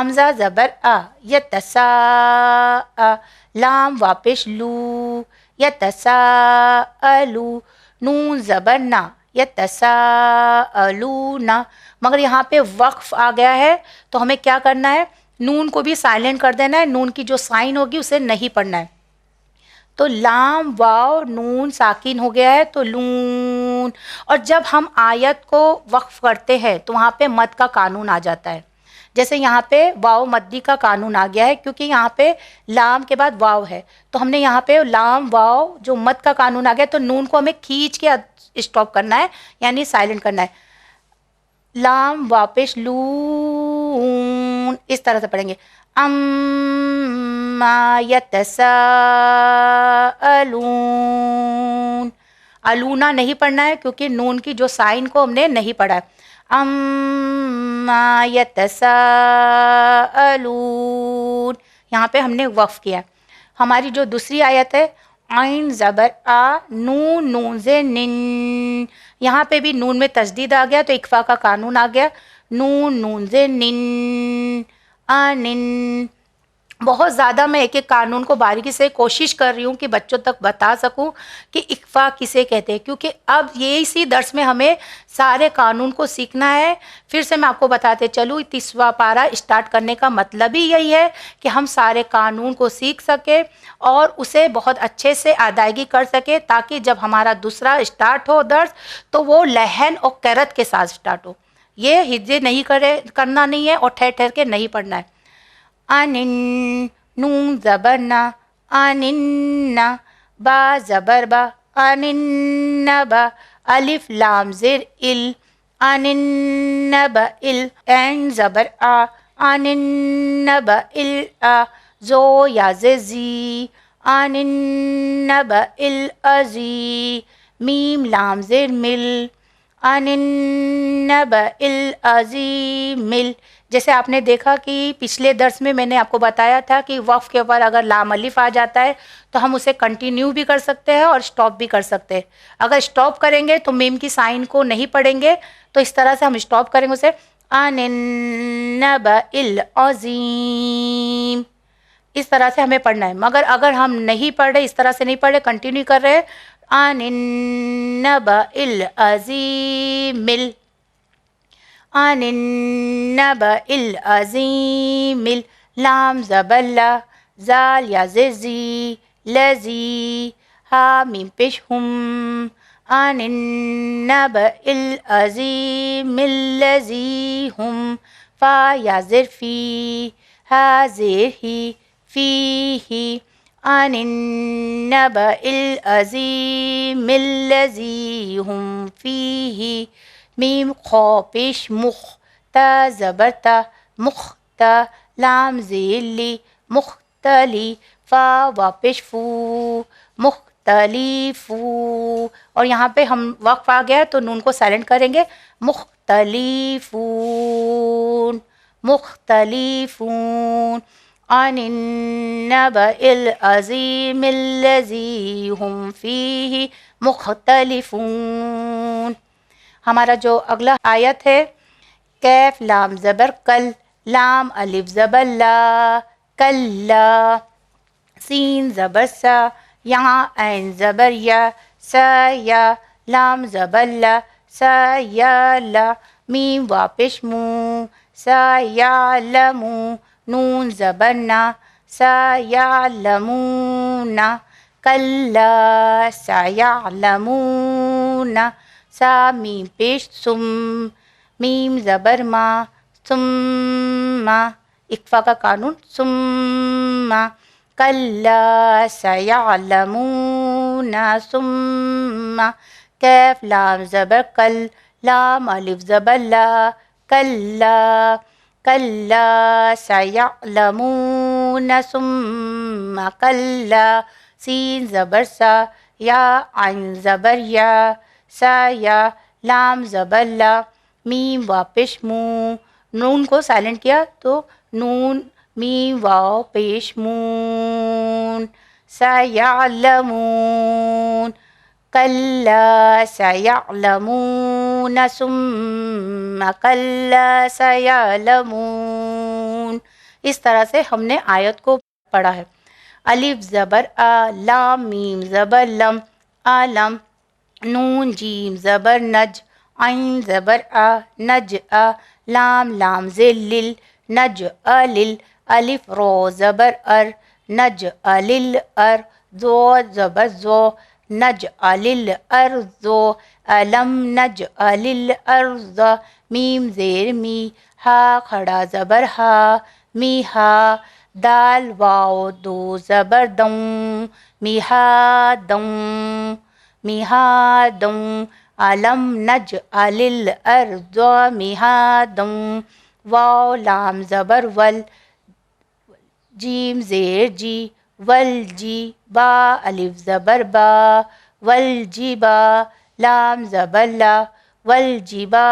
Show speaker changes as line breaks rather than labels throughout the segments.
حمزہ زبر آ، یتسا، لام واپش لو، یتساءلو، نون زبر نا، یتساءلونا، مگر یہاں پہ وقف آ گیا ہے تو ہمیں کیا کرنا ہے، نون کو بھی سائلنٹ کر دینا ہے، نون کی جو سائن ہوگی اسے نہیں پڑھنا ہے. تو لام واو نون ساکن ہو گیا ہے تو لون. اور جب ہم آیت کو وقف کرتے ہیں تو وہاں پہ مد کا قانون آ جاتا ہے. جیسے یہاں پہ واو مدی کا قانون آ گیا ہے کیونکہ یہاں پہ لام کے بعد واو ہے، تو ہم نے یہاں پہ لام واو جو مد کا قانون آ گیا تو نون کو ہمیں کھینچ کے اسٹاپ کرنا ہے، یعنی سائلنٹ کرنا ہے. لام واپس لون، اس طرح سے پڑھیں گے. اما یتساءلون، الونا نہیں پڑھنا ہے کیونکہ نون کی جو سائن کو ہم نے نہیں پڑھا ہے. اما یتساءلون، یہاں پہ ہم نے وقف کیا. ہماری جو دوسری آیت ہے عین زبر آ، نون نون سے نن، یہاں پہ بھی نون میں تشدید آ گیا تو اکفا کا قانون آ گیا. نون نون سے نن، انن. بہت زیادہ میں ایک ایک قانون کو باریکی سے کوشش کر رہی ہوں کہ بچوں تک بتا سکوں کہ اکفا کسے کہتے ہیں، کیونکہ اب یہ اسی درس میں ہمیں سارے قانون کو سیکھنا ہے. پھر سے میں آپ کو بتاتے چلوں، 30واں پارہ اسٹارٹ کرنے کا مطلب ہی یہی ہے کہ ہم سارے قانون کو سیکھ سکیں اور اسے بہت اچھے سے ادائیگی کر سکیں، تاکہ جب ہمارا دوسرا اسٹارٹ ہو درس تو وہ لحن اور قرت کے ساتھ اسٹارٹ ہو. یہ ہجے نہیں کرنا نہیں ہے اور ٹھہر ٹھہر کے نہیں پڑھنا ہے. انن، نون زبر نا، انن، با زبر با، انن با، الف لام زر ال، انن با ال، عین زبر آ، انن با ال آ، زو یا زی، انن با ال ازی، میم لام زر مل، انن با ال ازی مل. جیسے آپ نے دیکھا کہ پچھلے درس میں نے آپ کو بتایا تھا کہ وقف کے اوپر اگر لام الف آ جاتا ہے تو ہم اسے کنٹینیو بھی کر سکتے ہیں اور اسٹاپ بھی کر سکتے ہیں. اگر اسٹاپ کریں گے تو میم کی سائن کو نہیں پڑھیں گے، تو اس طرح سے ہم اسٹاپ کریں گے اسے النبأ العظیم، اس طرح سے ہمیں پڑھنا ہے. مگر اگر ہم نہیں پڑھ رہے، اس طرح سے نہیں پڑھ رہے، کنٹینیو کر رہے النبأ العظیم، عن النبأ العظیم. لام زبر لا، زال یا زی، لذی، ہا میم پیش ہم، عن النبأ العظیم الذی ہم، فا یا زر فی، ہا زیر ہی، فی ہی، عن النبأ العظیم الذی ہم فیہ. میم خا پیش مخ، تا زبر تا، مختا، لام زیلی، مختلی، فا واپش فو، مختلیفو. اور یہاں پہ ہم وقف آ گیا تو نون کو سائلنٹ کریں گے، مختلیفون، مختلیفون. عن النبأ العظیم الذی ہم فیہ مختلفون. ہمارا جو اگلا آیت ہے کیف لام زبر کل، لام الف زبر لا، کلا، سین زبر سا، یہاں عین زبر یا، سا یا، لام زبر لا، سا یا لا، میم واپش مو، سا یا لمو، نون زبر نا، سا یا لمونا، کلا سیعلمون، سا میم پیش سم، میم زبر ما، ثم، اکفا کا قانون، ثم، کلا سیعلمون ثم. کیف لام زبر کل، لام الف زبر لا، کلا، کلا سیعلمون ثم کلا، سین زبر سا، یا عین زبر یا، سا یا، لام زبر لا، میم واپش مو، نون کو سائلنٹ کیا تو نون میم واو پیش مون، سیعلمون، کلا سیعلمون ثم کلا سیعلمون. اس طرح سے ہم نے آیت کو پڑھا ہے۔ الف زبر آ، لام میم زبر لم، عالم، نون جیم زبر نج، عین زبر آ، نج آ، لام لام زل لل، نج الل، الف رو زبر ار، نج الل ار، زو زبر زو، نج الل ارزو، علم نج الل ارض، میم زیر می، ہا کھڑا زبر ہا، می ہا، دال واو دو زبر دوں، میہا دوں، میہا دوں، علم نج الل ارض میہادوں، واو لام زبر ول، جیم زیر جی، ول جی، با الف زبر با، ول جی با، لام زبر لا، ول جی با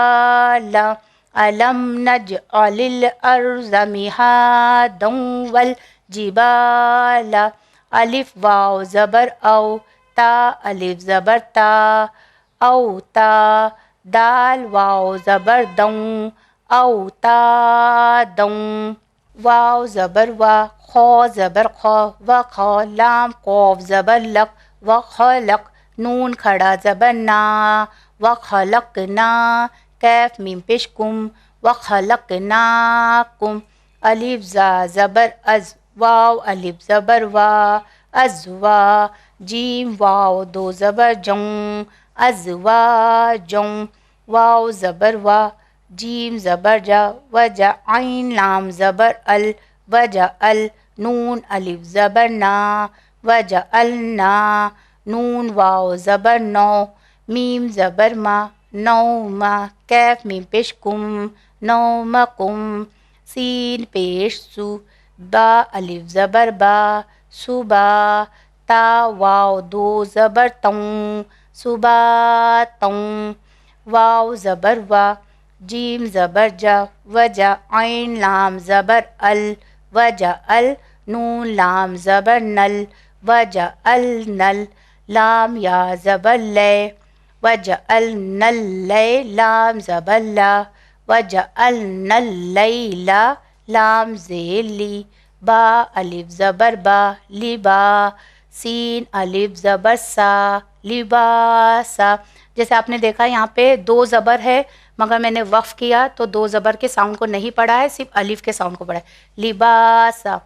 لا، علم نج الل ارض میہادوں والجبال، الف واو زبر او، تا الف زبر تا، او تا، دال واو زبر دوں، او تا دوں، واو زبر وا، خو زبر خو، وخو، لام قوف زبر لق، وخلق، نون کھڑا زبر نا، وخلقنا، کیف میم پیش کم، وخلقناکم، الف زا زبر از، واو الف زبر وا، ازوا، جیم واو دو زبر جوں، ازواجوں، واو زبر وا، جیم زبر جا، وجا، عین لام زبر ال، وجعل، نون الف زبر نا، وجعلنا، نون واو زبر نو، میم زبر ما، نوما، کیف میم پیش کم، نومکم، سین پیش سو، با الف زبر با، صبا، تا واو دو زبر توں، صباتوں، واو زبر وا، جیم زبر جا، وجا، عین لام زبر ال، وجعل، نون لام زبر نل، وجعلنل، لام یا زبر لے، وجعلنا اللیل، لام زبر لا، وجعلنا اللیل، لام زیر لی، با الف زبر با، لبا، سین الف زبر سا، لباسا۔ جیسے آپ نے دیکھا یہاں پہ دو زبر ہے، مگر میں نے وقف کیا تو دو زبر کے ساؤنڈ کو نہیں پڑھا ہے، صرف الف کے ساؤنڈ کو پڑھا ہے، لباسا۔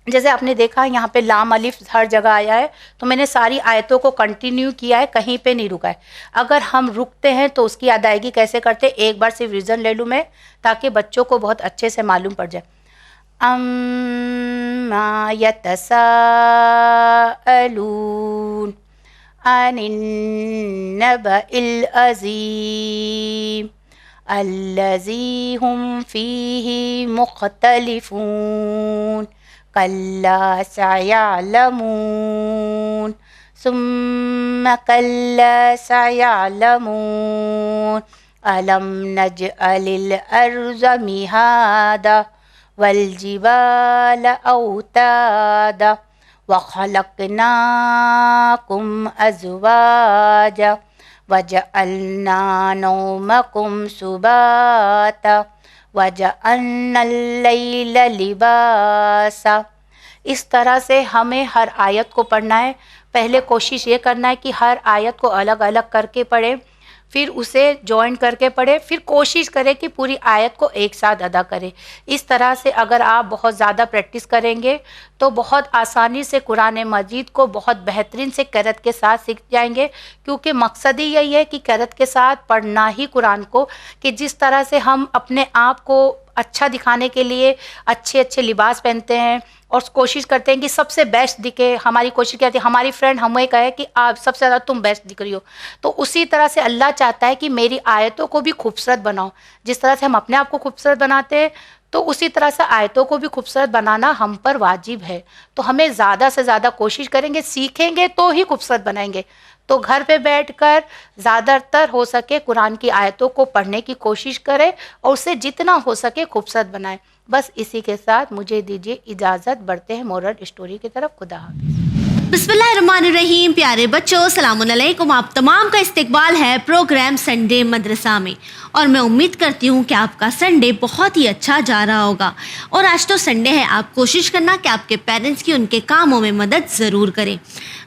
جیسے آپ نے دیکھا یہاں پہ لام الف ہر جگہ آیا ہے، تو میں نے ساری آیتوں کو کنٹینیو کیا ہے، کہیں پہ نہیں رکا ہے۔ اگر ہم رکتے ہیں تو اس کی ادائیگی کیسے کرتے، ایک بار صرف ریویژن لے لوں میں، تاکہ بچوں کو بہت اچھے سے معلوم پڑ جائے۔ اما یتساءلون عن النبأ العظیم الذی هم فیہ مختلفون کلا سیعلمون ثم کلا سیعلمون الم نجعل الارض مہادا والجبال اوتادا وخلقناکم ازواجا وجعلنا نومکم سباتا وجعلنا اللیل لباسا۔ اس طرح سے ہمیں ہر آیت کو پڑھنا ہے۔ پہلے کوشش یہ کرنا ہے کہ ہر آیت کو الگ الگ کر کے پڑھیں، پھر اسے جوائن کر کے پڑھیں، پھر کوشش کریں کہ پوری آیت کو ایک ساتھ ادا کریں۔ اس طرح سے اگر آپ بہت زیادہ پریکٹس کریں گے تو بہت آسانی سے قرآن مجید کو بہت بہترین سے قرأت کے ساتھ سیکھ جائیں گے، کیونکہ مقصد ہی یہی ہے کہ قرأت کے ساتھ پڑھنا ہی قرآن کو، کہ جس طرح سے ہم اپنے آپ کو اچھا دکھانے کے لیے اچھے اچھے لباس پہنتے ہیں اور کوشش کرتے ہیں کہ سب سے بیسٹ دکھے، ہماری کوشش کیا ہے ہماری فرینڈ ہمیں کہے کہ آپ سب سے زیادہ تم بیسٹ دکھ رہی ہو، تو اسی طرح سے اللہ چاہتا ہے کہ میری آیتوں کو بھی خوبصورت بناؤ۔ جس طرح سے ہم اپنے آپ کو خوبصورت بناتے ہیں تو اسی طرح سے آیتوں کو بھی خوبصورت بنانا ہم پر واجب ہے۔ تو ہمیں زیادہ سے زیادہ کوشش کریں گے، سیکھیں گے تو ہی خوبصورت بنائیں گے۔ تو گھر پہ بیٹھ کر زیادہ تر ہو سکے قرآن کی آیتوں کو پڑھنے کی کوشش کریں اور اسے جتنا ہو سکے خوبصورت بنائیں۔ بس اسی کے ساتھ مجھے دیجیے اجازت، بڑھتے ہیں مورل اسٹوری کی طرف۔ خدا حافظ۔
بسم اللہ الرحمن الرحیم۔ پیارے بچوں، السلام علیکم۔ آپ تمام کا استقبال ہے پروگرام سنڈے مدرسہ میں، اور میں امید کرتی ہوں کہ آپ کا سنڈے بہت ہی اچھا جا رہا ہوگا. اور آج تو سنڈے ہے، آپ کوشش کرنا کہ آپ کے پیرنٹس کی ان کے کاموں میں مدد ضرور کریں.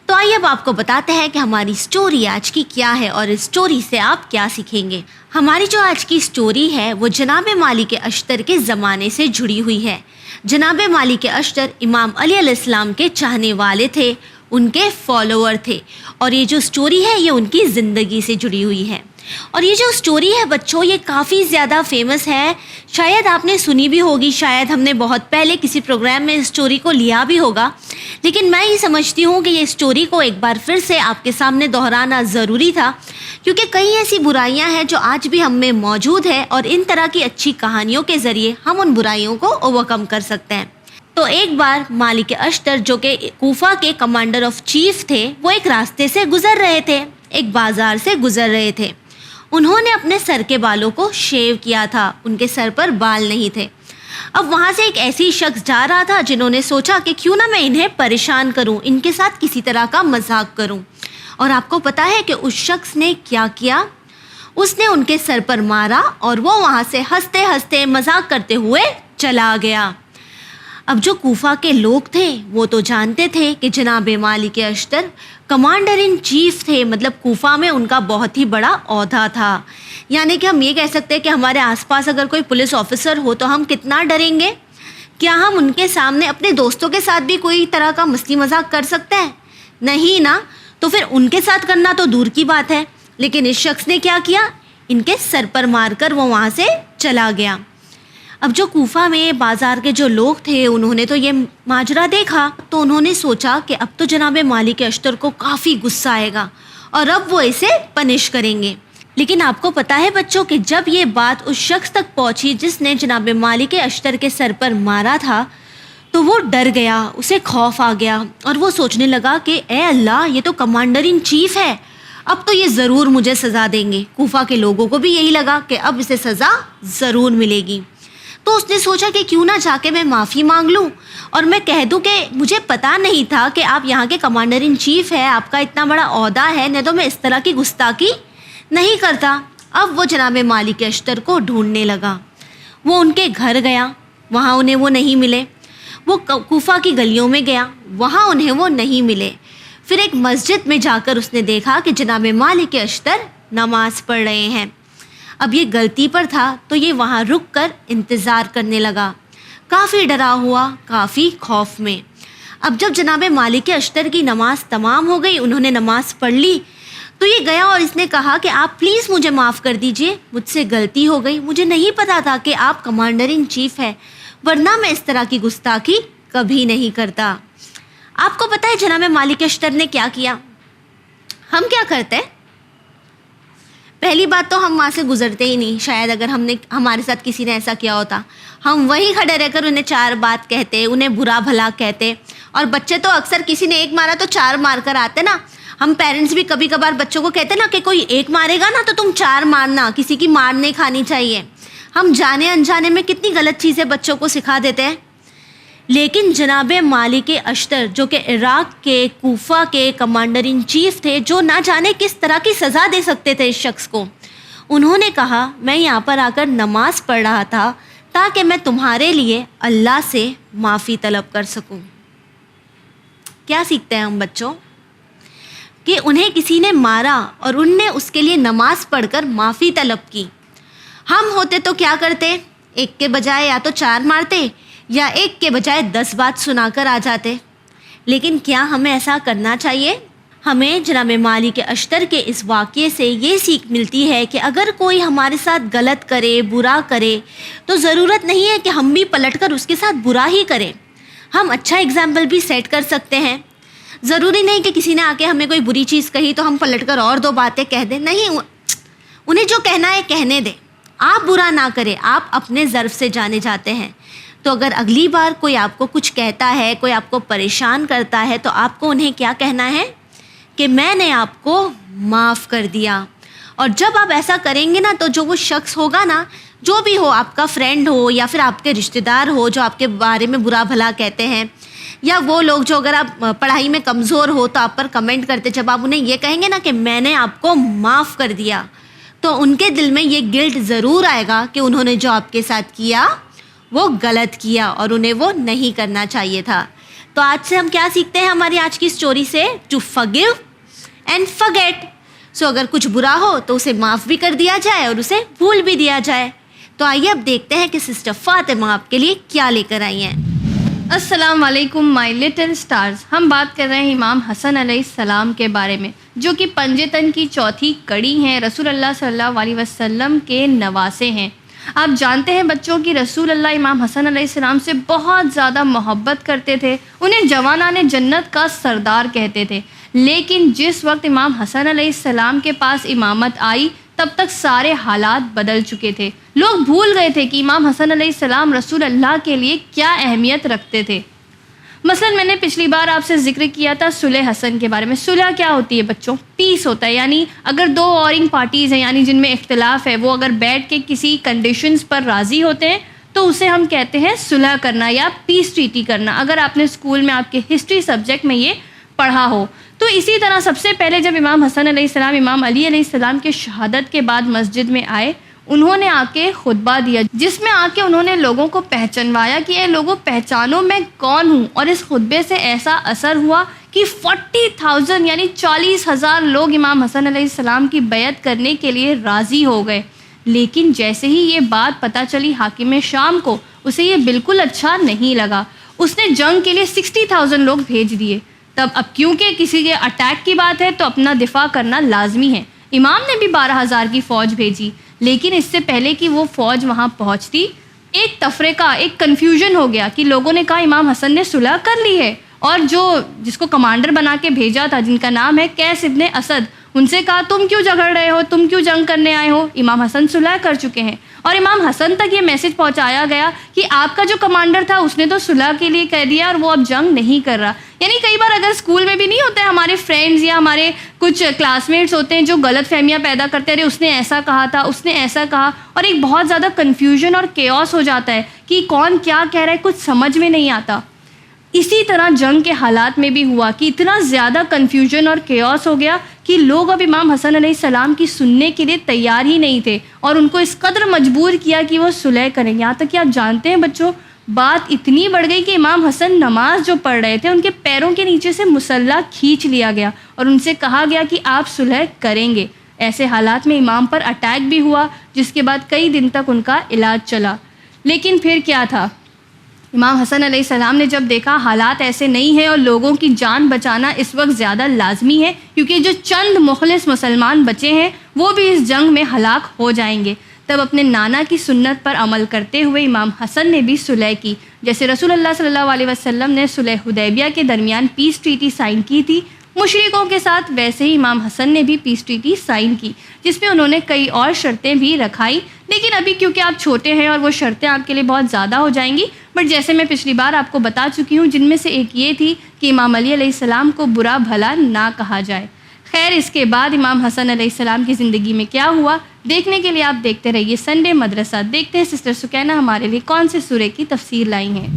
تو آئیے اب آپ کو بتاتے ہیں کہ ہماری اسٹوری آج کی کیا ہے اور اس اسٹوری سے آپ کیا سیکھیں گے. ہماری جو آج کی اسٹوری ہے وہ جناب مالک اشتر کے زمانے سے جڑی ہوئی ہے. جناب مالک اشتر امام علی علیہ السلام کے چاہنے والے تھے، ان کے فالوور تھے، اور یہ جو اسٹوری ہے یہ ان کی زندگی سے جڑی ہوئی ہے. اور یہ جو اسٹوری ہے بچوں یہ کافی زیادہ فیمس ہے، شاید آپ نے سنی بھی ہوگی، شاید ہم نے بہت پہلے کسی پروگرام میں اس اسٹوری کو لیا بھی ہوگا، لیکن میں یہ سمجھتی ہوں کہ یہ اسٹوری کو ایک بار پھر سے آپ کے سامنے دہرانا ضروری تھا، کیونکہ کئی ایسی برائیاں ہیں جو آج بھی ہم میں موجود ہے، اور ان طرح کی اچھی کہانیوں کے ذریعے ہم ان برائیوں کو اوورکم کر سکتے ہیں. تو ایک بار مالک اشتر جو کہ کوفہ کے کمانڈر آف چیف تھے، وہ ایک راستے سے گزر رہے تھے، ایک بازار سے گزر رہے تھے. انہوں نے اپنے سر کے بالوں کو شیو کیا تھا، ان کے سر پر بال نہیں تھے. اب وہاں سے ایک ایسی شخص جا رہا تھا جنہوں نے سوچا کہ کیوں نہ میں انہیں پریشان کروں، ان کے ساتھ کسی طرح کا مذاق کروں. اور آپ کو پتہ ہے کہ اس شخص نے کیا کیا؟ اس نے ان کے سر پر مارا اور وہ وہاں سے ہنستے ہنستے مذاق کرتے ہوئے چلا گیا. اب جو کوفہ کے لوگ تھے وہ تو جانتے تھے کہ جناب مالک اشتر کمانڈر ان چیف تھے، مطلب کوفہ میں ان کا بہت ہی بڑا عہدہ تھا. یعنی کہ ہم یہ کہہ سکتے ہیں کہ ہمارے آس پاس اگر کوئی پولیس آفیسر ہو تو ہم کتنا ڈریں گے. کیا ہم ان کے سامنے اپنے دوستوں کے ساتھ بھی کوئی طرح کا مستی مذاق کر سکتے ہیں؟ نہیں نا. تو پھر ان کے ساتھ کرنا تو دور کی بات ہے. لیکن اس شخص نے کیا کیا؟ ان کے سر پر مار کر وہ وہاں سے چلا گیا. اب جو کوفہ میں بازار کے جو لوگ تھے انہوں نے تو یہ ماجرا دیکھا، تو انہوں نے سوچا کہ اب تو جناب مالک اشتر کو کافی غصہ آئے گا اور اب وہ اسے پنش کریں گے. لیکن آپ کو پتہ ہے بچوں کہ جب یہ بات اس شخص تک پہنچی جس نے جناب مالک اشتر کے سر پر مارا تھا تو وہ ڈر گیا، اسے خوف آ گیا اور وہ سوچنے لگا کہ اے اللہ، یہ تو کمانڈر ان چیف ہے، اب تو یہ ضرور مجھے سزا دیں گے. کوفہ کے لوگوں کو بھی یہی لگا کہ اب اسے سزا ضرور ملے گی. تو اس نے سوچا کہ کیوں نہ جا کے میں معافی مانگ لوں اور میں کہہ دوں کہ مجھے پتہ نہیں تھا کہ آپ یہاں کے کمانڈر ان چیف ہے، آپ کا اتنا بڑا عہدہ ہے، نہیں تو میں اس طرح کی گستاخی نہیں کرتا. اب وہ جناب مالک اشتر کو ڈھونڈنے لگا. وہ ان کے گھر گیا، وہاں انہیں وہ نہیں ملے. وہ کوفہ کی گلیوں میں گیا، وہاں انہیں وہ نہیں ملے. پھر ایک مسجد میں جا کر اس نے دیکھا کہ جناب مالک اشتر نماز پڑھ رہے ہیں. اب یہ غلطی پر تھا تو یہ وہاں رک کر انتظار کرنے لگا، کافی ڈرا ہوا، کافی خوف میں. اب جب جناب مالک اشتر کی نماز تمام ہو گئی، انہوں نے نماز پڑھ لی، تو یہ گیا اور اس نے کہا کہ آپ پلیز مجھے معاف کر دیجئے، مجھ سے غلطی ہو گئی، مجھے نہیں پتا تھا کہ آپ کمانڈر ان چیف ہیں، ورنہ میں اس طرح کی گستاخی کبھی نہیں کرتا. آپ کو پتہ ہے جناب مالک اشتر نے کیا کیا؟ ہم کیا کرتے ہیں؟ پہلی بات تو ہم وہاں سے گزرتے ہی نہیں. شاید اگر ہمارے ساتھ کسی نے ایسا کیا ہوتا، ہم وہیں کھڑے رہ کر انہیں چار بات کہتے، انہیں برا بھلا کہتے. اور بچے تو اکثر کسی نے ایک مارا تو چار مار کر آتے نا. ہم پیرنٹس بھی کبھی کبھار بچوں کو کہتے نا کہ کوئی ایک مارے گا نا تو تم چار مارنا، کسی کی مار نہیں کھانی چاہیے. ہم جانے انجانے میں کتنی غلط چیزیں بچوں کو سکھا دیتے ہیں. لیکن جناب مالک اشتر جو کہ عراق کے کوفہ کے کمانڈر ان چیف تھے، جو نہ جانے کس طرح کی سزا دے سکتے تھے اس شخص کو، انہوں نے کہا میں یہاں پر آ کر نماز پڑھ رہا تھا تاکہ میں تمہارے لیے اللہ سے معافی طلب کر سکوں. کیا سیکھتے ہیں ہم بچوں؟ کہ انہیں کسی نے مارا اور ان نے اس کے لیے نماز پڑھ کر معافی طلب کی. ہم ہوتے تو کیا کرتے؟ ایک کے بجائے یا تو چار مارتے یا ایک کے بجائے 10 بات سنا کر آ جاتے. لیکن کیا ہمیں ایسا کرنا چاہیے؟ ہمیں جناب مالک اشتر کے اس واقعے سے یہ سیکھ ملتی ہے کہ اگر کوئی ہمارے ساتھ غلط کرے، برا کرے، تو ضرورت نہیں ہے کہ ہم بھی پلٹ کر اس کے ساتھ برا ہی کریں. ہم اچھا اگزامپل بھی سیٹ کر سکتے ہیں. ضروری نہیں کہ کسی نے آ کے ہمیں کوئی بری چیز کہی تو ہم پلٹ کر اور 2 باتیں کہہ دیں. نہیں، انہیں جو کہنا ہے کہنے دیں. آپ برا نہ کریں، آپ اپنے ظرف سے جانے جاتے ہیں. تو اگر اگلی بار کوئی آپ کو کچھ کہتا ہے، کوئی آپ کو پریشان کرتا ہے، تو آپ کو انہیں کیا کہنا ہے کہ میں نے آپ کو معاف کر دیا. اور جب آپ ایسا کریں گے نا تو جو وہ شخص ہوگا نا، جو بھی ہو، آپ کا فرینڈ ہو یا پھر آپ کے رشتہ دار ہو جو آپ کے بارے میں برا بھلا کہتے ہیں، یا وہ لوگ جو اگر آپ پڑھائی میں کمزور ہو تو آپ پر کمنٹ کرتے، جب آپ انہیں یہ کہیں گے نا کہ میں نے آپ کو معاف کر دیا، تو ان کے دل میں یہ گلٹ ضرور آئے گا کہ انہوں نے جو آپ کے ساتھ کیا وہ غلط کیا اور انہیں وہ نہیں کرنا چاہیے تھا. تو آج سے ہم کیا سیکھتے ہیں ہماری آج کی اسٹوری سے؟ To forgive and forget. So اگر کچھ برا ہو تو اسے معاف بھی کر دیا جائے اور اسے بھول بھی دیا جائے. تو آئیے اب دیکھتے ہیں کہ سسٹر فاطمہ آپ کے لیے کیا لے کر آئی ہیں.
السلام علیکم مائی لٹل سٹارز. ہم بات کر رہے ہیں امام حسن علیہ السلام کے بارے میں، جو کہ پنجتن کی چوتھی کڑی ہیں، رسول اللہ صلی اللہ علیہ وسلم کے نواسے ہیں. آپ جانتے ہیں بچوں کی رسول اللہ امام حسن علیہ السلام سے بہت زیادہ محبت کرتے تھے، انہیں جوانان جنت کا سردار کہتے تھے. لیکن جس وقت امام حسن علیہ السلام کے پاس امامت آئی تب تک سارے حالات بدل چکے تھے. لوگ بھول گئے تھے کہ امام حسن علیہ السلام رسول اللہ کے لیے کیا اہمیت رکھتے تھے. مثلا میں نے پچھلی بار آپ سے ذکر کیا تھا صلح حسن کے بارے میں. صلح کیا ہوتی ہے بچوں؟ پیس ہوتا ہے. یعنی اگر دو وارنگ پارٹیز ہیں، یعنی جن میں اختلاف ہے، وہ اگر بیٹھ کے کسی کنڈیشنز پر راضی ہوتے ہیں تو اسے ہم کہتے ہیں صلح کرنا یا پیس ٹریٹی کرنا. اگر آپ نے اسکول میں آپ کے ہسٹری سبجیکٹ میں یہ پڑھا ہو. تو اسی طرح سب سے پہلے جب امام حسن علیہ السلام امام علی علیہ السلام کے شہادت کے بعد مسجد میں آئے، انہوں نے آ کے خطبہ دیا، جس میں آ کے انہوں نے لوگوں کو پہچانوایا کہ اے لوگوں پہچانو میں کون ہوں. اور اس خطبے سے ایسا اثر ہوا کہ 40,000 یعنی 40,000 لوگ امام حسن علیہ السلام کی بیعت کرنے کے لیے راضی ہو گئے. لیکن جیسے ہی یہ بات پتہ چلی حاکم شام کو، اسے یہ بالکل اچھا نہیں لگا. اس نے جنگ کے لیے 60,000 لوگ بھیج دیے. تب اب کیونکہ کسی کے اٹیک کی بات ہے تو اپنا دفاع کرنا لازمی ہے. امام نے بھی 12,000 کی فوج بھیجی. لیکن اس سے پہلے کہ وہ فوج وہاں پہنچتی، ایک تفرقہ، ایک کنفیوژن ہو گیا کہ لوگوں نے کہا امام حسن نے صلح کر لی ہے. اور جس کو کمانڈر بنا کے بھیجا تھا، جن کا نام ہے قیس ابن اسد، ان سے کہا تم کیوں جھگڑ رہے ہو، تم کیوں جنگ کرنے آئے ہو، امام حسن صلح کر چکے ہیں. اور امام حسن تک یہ میسج پہنچایا گیا کہ آپ کا جو کمانڈر تھا اس نے تو صلح کے لیے کہہ دیا اور وہ اب جنگ نہیں کر رہا. یعنی کئی بار اگر اسکول میں بھی نہیں ہوتے، ہمارے فرینڈز یا ہمارے کچھ کلاس میٹس ہوتے ہیں جو غلط فہمیاں پیدا کرتے رہے، اس نے ایسا کہا تھا، اس نے ایسا کہا، اور ایک بہت زیادہ کنفیوژن اور کیوس ہو جاتا ہے کہ کون کیا کہہ رہا ہے، کچھ سمجھ میں نہیں آتا. اسی طرح جنگ کے حالات میں بھی ہوا کہ اتنا زیادہ کنفیوژن اور کیوس ہو گیا کہ لوگ اب امام حسن علیہ السلام کی سننے کے لیے تیار ہی نہیں تھے اور ان کو اس قدر مجبور کیا کہ وہ صلح کریں. یہاں تک کہ آپ جانتے ہیں بچوں، بات اتنی بڑھ گئی کہ امام حسن نماز جو پڑھ رہے تھے ان کے پیروں کے نیچے سے مسلح کھینچ لیا گیا اور ان سے کہا گیا کہ آپ صلح کریں گے. ایسے حالات میں امام پر اٹیک بھی ہوا، جس کے بعد کئی دن تک ان کا علاج چلا. لیکن پھر کیا تھا؟ امام حسن علیہ السلام نے جب دیکھا حالات ایسے نہیں ہیں اور لوگوں کی جان بچانا اس وقت زیادہ لازمی ہے، کیونکہ جو چند مخلص مسلمان بچے ہیں وہ بھی اس جنگ میں ہلاک ہو جائیں گے، تب اپنے نانا کی سنت پر عمل کرتے ہوئے امام حسن نے بھی صلح کی. جیسے رسول اللہ صلی اللہ علیہ وسلم نے صلح حدیبیہ کے درمیان پیس ٹریٹی سائن کی تھی مشرکوں کے ساتھ، ویسے ہی امام حسن نے بھی پیس ٹریٹی سائن کی، جس میں انہوں نے کئی اور شرطیں بھی رکھائی. لیکن ابھی کیونکہ آپ چھوٹے ہیں اور وہ شرطیں آپ کے لیے بہت زیادہ ہو جائیں گی، بٹ جیسے میں پچھلی بار آپ کو بتا چکی ہوں، جن میں سے ایک یہ تھی کہ امام علی علیہ السلام کو برا بھلا نہ کہا جائے. خیر، اس کے بعد امام حسن علیہ السلام کی زندگی میں کیا ہوا دیکھنے کے لیے آپ دیکھتے رہیے سنڈے مدرسہ. دیکھتے ہیں سسٹر سکینہ ہمارے لیے کون سے سورے کی تفسیر لائی ہیں.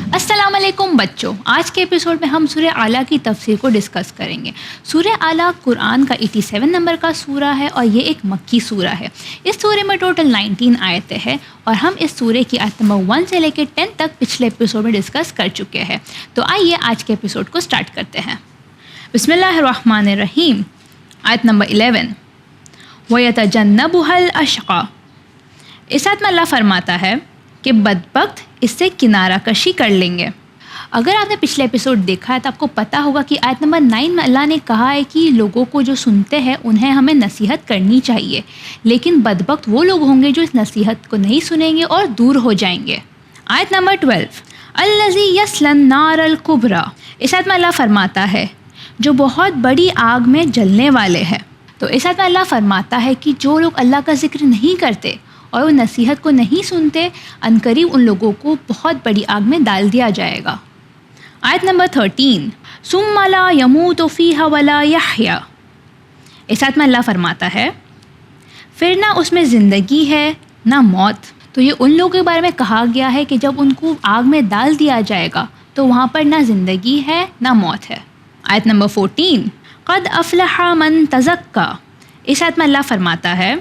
السلام علیکم بچوں، آج کے ایپیسوڈ میں ہم سورہ اعلیٰ کی تفسیر کو ڈسکس کریں گے. سورہ اعلیٰ قرآن کا 87 نمبر کا سورہ ہے اور یہ ایک مکی سورہ ہے. اس سورے میں ٹوٹل 19 آیتیں ہیں اور ہم اس سورے کی آیت نمبر 1 سے لے کے 10 تک پچھلے ایپیسوڈ میں ڈسکس کر چکے ہیں. تو آئیے آج کے ایپیسوڈ کو سٹارٹ کرتے ہیں. بسم اللہ الرحمن الرحیم. آیت نمبر 11 وَيَتَجَنَّبُهَا الْأَشْقَى. اس آیت میں اللہ فرماتا ہے کہ بدبخت اس سے کنارہ کشی کر لیں گے. اگر آپ نے پچھلے ایپیسوڈ دیکھا ہے تو آپ کو پتہ ہوگا کہ آیت نمبر 9 میں اللہ نے کہا ہے کہ لوگوں کو جو سنتے ہیں انہیں ہمیں نصیحت کرنی چاہیے، لیکن بدبخت وہ لوگ ہوں گے جو اس نصیحت کو نہیں سنیں گے اور دور ہو جائیں گے. آیت نمبر 12 الذی یصلی النار الکبریٰ. اس آیت میں اللہ فرماتا ہے جو بہت بڑی آگ میں جلنے والے ہیں. تو اس آیت میں اللہ فرماتا ہے کہ جو لوگ اللہ کا ذکر نہیں کرتے اور وہ نصیحت کو نہیں سنتے، عنقریب ان لوگوں کو بہت بڑی آگ میں ڈال دیا جائے گا. آیت نمبر 13 ثم لا يموت فیہا ولا یحیا. اس آیت میں اللہ فرماتا ہے پھر نہ اس میں زندگی ہے نہ موت. تو یہ ان لوگوں کے بارے میں کہا گیا ہے کہ جب ان کو آگ میں ڈال دیا جائے گا تو وہاں پر نہ زندگی ہے نہ موت ہے. آیت نمبر 14 قد افلح من تزکا. اس آیت میں اللہ فرماتا ہے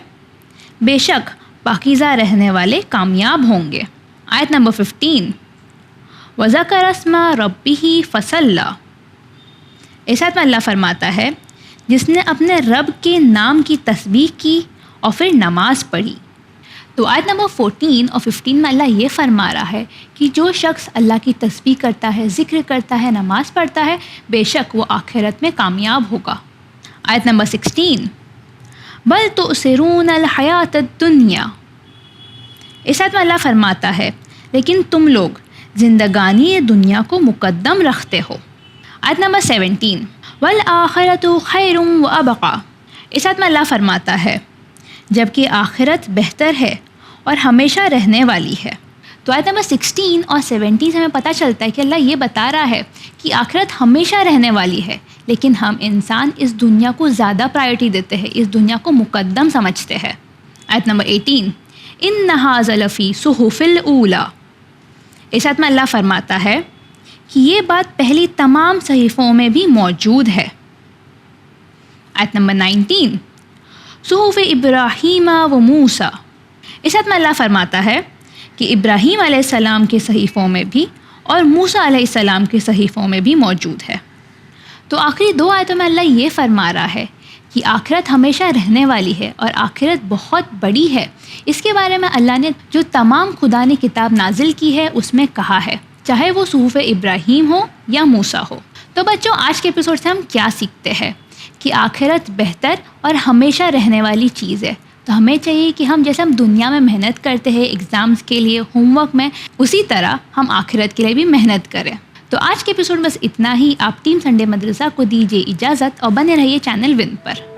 بے شک پاکیزہ رہنے والے کامیاب ہوں گے۔ آیت نمبر 15 وَذَكَرَ اسْمَ رَبِّهِ فَصَلَّى، اس آیت میں اللہ فرماتا ہے جس نے اپنے رب کے نام کی تسبیح کی اور پھر نماز پڑھی۔ تو آیت نمبر 14 اور 15 میں اللہ یہ فرما رہا ہے کہ جو شخص اللہ کی تسبیح کرتا ہے، ذکر کرتا ہے، نماز پڑھتا ہے، بے شک وہ آخرت میں کامیاب ہوگا۔ آیت نمبر 16 بل تؤثرون الحیات الدنیا، اس آیت میں اللہ فرماتا ہے لیکن تم لوگ زندگانی دنیا کو مقدم رکھتے ہو۔ آیت نمبر 17 والآخرۃ خیر وابقی، اس آیت میں اللہ فرماتا ہے جبکہ آخرت بہتر ہے اور ہمیشہ رہنے والی ہے۔ تو آیت نمبر 16 اور 17 سے ہمیں پتہ چلتا ہے کہ اللہ یہ بتا رہا ہے کہ آخرت ہمیشہ رہنے والی ہے، لیکن ہم انسان اس دنیا کو زیادہ پرائرٹی دیتے ہیں، اس دنیا کو مقدم سمجھتے ہیں۔ آیت نمبر 18 ان ھذا لفی صحف الاولی، اس آیت میں اللہ فرماتا ہے کہ یہ بات پہلی تمام صحیفوں میں بھی موجود ہے۔ آیت نمبر 19 صحف ابراہیم و موسیٰ، اس آیت میں اللہ فرماتا ہے کہ ابراہیم علیہ السلام کے صحیفوں میں بھی اور موسیٰ علیہ السلام کے صحیفوں میں بھی موجود ہے۔ تو آخری دو آیتوں میں اللہ یہ فرما رہا ہے کہ آخرت ہمیشہ رہنے والی ہے اور آخرت بہت بڑی ہے۔ اس کے بارے میں اللہ نے جو تمام خدا نے کتاب نازل کی ہے اس میں کہا ہے، چاہے وہ صحف ابراہیم ہو یا موسیٰ ہو۔ تو بچوں آج کے ایپیسوڈ سے ہم کیا سیکھتے ہیں کہ آخرت بہتر اور ہمیشہ رہنے والی چیز ہے۔ تو ہمیں چاہیے کہ ہم جیسے ہم دنیا میں محنت کرتے ہیں ایگزامز کے لیے، ہوم ورک میں، اسی طرح ہم آخرت کے لیے بھی محنت کریں۔ تو آج کے ایپیسوڈ بس اتنا ہی۔ آپ ٹیم سنڈے مدرسہ کو دیجیے اجازت اور بنے رہیے چینل ون پر۔